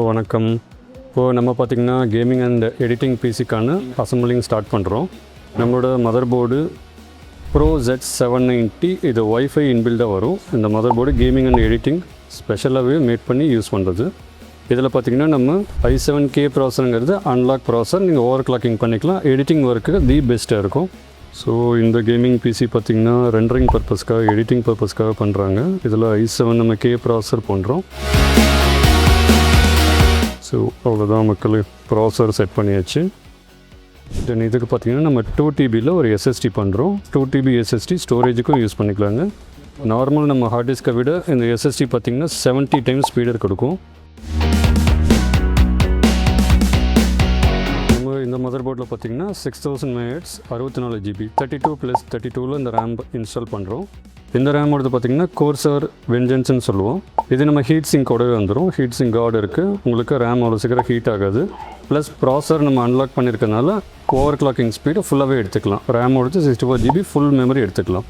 வணக்கம். இப்போது நம்ம பார்த்திங்கன்னா கேமிங் அண்ட் எடிட்டிங் பிசிக்கான அசம்பிளிங் ஸ்டார்ட் பண்ணுறோம். நம்மளோட மதர் போர்டு ப்ரோ Z790, இது ஒய்ஃபை இன்பில்டாக வரும். இந்த mother board gaming and editing ஸ்பெஷலாகவே மேட் பண்ணி யூஸ் பண்ணுறது. இதில் பார்த்திங்கன்னா நம்ம i7K ப்ராசருங்கிறது அன்லாக் ப்ராசர். நீங்கள் ஓவர் கிளாக்கிங் பண்ணிக்கலாம். எடிட்டிங் ஒர்க்கு தி பெஸ்ட்டாக இருக்கும். ஸோ இந்த கேமிங் பிசி பார்த்திங்கன்னா ரெண்டரிங் பர்பஸ்க்காக, எடிட்டிங் பர்பஸ்க்காக பண்ணுறாங்க. இதில் i7 நம்ம K ப்ராசர் பண்ணுறோம். ஸோ அவ்வளோதான் மக்கள், ப்ராசர் செட் பண்ணியாச்சு. தென் இதுக்கு பார்த்திங்கன்னா நம்ம 2TBயில் ஒரு SSD பண்ணுறோம். 2TB SSD ஸ்டோரேஜுக்கும் யூஸ் பண்ணிக்கலாங்க. நார்மல் நம்ம ஹார்ட் டிஸ்கை விட இந்த SSD பார்த்திங்கன்னா 70 டைம்ஸ் ஸ்பீடர் கொடுக்கும். நம்ம இந்த மதர் போர்டில் பார்த்திங்கன்னா 6000 MHz 64GB 32+32 இந்த ரேம் இன்ஸ்டால் பண்ணுறோம். இந்த ரேமோடது பார்த்திங்கன்னா கோர்சர் வெஞ்சன்ஸ்னு சொல்லுவோம். இது நம்ம ஹீட் சிங்கோடவே வந்துடும். ஹீட் சிங்க் கார்டு இருக்குது. உங்களுக்கு ரேம் அவ்வளோ சீக்கிரம் ஹீட் ஆகாது. ப்ளஸ் ப்ராசர் நம்ம அன்லாக் பண்ணியிருக்கனால ஓவர் கிளாக்கிங் ஸ்பீடு ஃபுல்லாகவே எடுத்துக்கலாம். ரேமோடது 64GB ஃபுல் மெமரி எடுத்துக்கலாம்.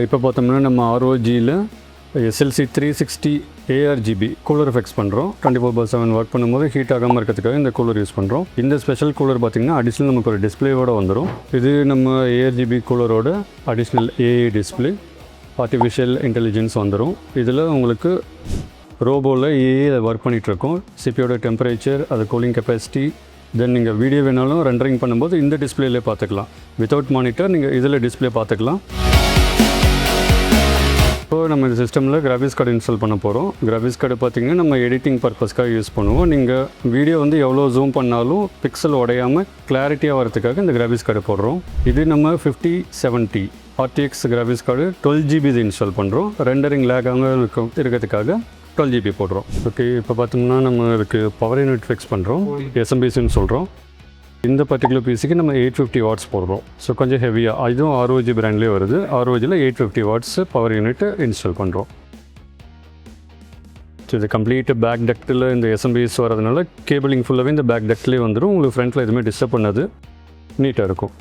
இப்போ பார்த்தோம்னா நம்ம ROGயில் SLC 360 ARGB கூலர் எஃபெக்ட்ஸ் பண்ணுறோம். 24/7 ஒர்க் பண்ணும்போது ஹீட் ஆகாமல் இருக்கிறதுக்காக இந்த கூலர் யூஸ் பண்ணுறோம். இந்த ஸ்பெஷல் கூலர் பார்த்திங்கன்னா அடிஷ்னல் நமக்கு ஒரு டிஸ்பிளேவோடு வந்துடும். இது நம்ம ARGB கூலரோட additional AI display, artificial intelligence வந்துடும். இதில் உங்களுக்கு ரோபோவில் AI ஒர்க் பண்ணிகிட்ருக்கோம். சிபியோட டெம்பரேச்சர், அது கூலிங் கெப்பாசிட்டி, தென் நீங்கள் வீடியோ வேணாலும் ரெண்டரிங் பண்ணும்போது இந்த டிஸ்பிளேலே பார்த்துக்கலாம். வித்தவுட் மானிட்டர் நீங்கள் இதில் டிஸ்பிளே பார்த்துக்கலாம். இப்போது நம்ம இந்த சிஸ்டமில் கிராஃபிக்ஸ் கார்டு இன்ஸ்டால் பண்ண போகிறோம். கிராஃபிக்ஸ் கார்டு பார்த்திங்கன்னா நம்ம எடிட்டிங் பர்பஸ்க்காக யூஸ் பண்ணுவோம். நீங்கள் வீடியோ வந்து எவ்வளோ ஜூம் பண்ணாலும் பிக்சல் உடையாமல் கிளாரிட்டியாக வரதுக்காக இந்த கிராஃபிக்ஸ் கார்டு போடுறோம். இது நம்ம 5070 RTX கிராஃபிக்ஸ் கார்டு 12GB இது இன்ஸ்டால் பண்ணுறோம். ரெண்டரிங் லேக்காக இருக்கிறதுக்காக 12GB போடுறோம். ஓகே, இப்போ பார்த்தோம்னா நம்ம இதுக்கு பவர் யூனிட் ஃபிக்ஸ் பண்ணுறோம். SMPCன்னு சொல்கிறோம். இந்த பர்டிகுலர் பிசிக்கு நம்ம 850 வாட்ஸ் போடுறோம். ஸோ கொஞ்சம் ஹெவியாக, இதுவும் ROG பிராண்ட்லேயே வருது. ROGயில் 850 வாட்ஸ் பவர் யூனிட்டு இன்ஸ்டால் பண்ணுறோம். ஸோ இது கம்ப்ளீட் பேக் டக்டில் இந்த SMPS வரதுனால கேபிளிங் ஃபுல்லாகவே இந்த பேக் டக்ட்லேயே வந்துடும். உங்களுக்கு ஃப்ரண்ட்டில் எதுவுமே டிஸ்டர்ப் பண்ணாது, நீட்டாக இருக்கும்.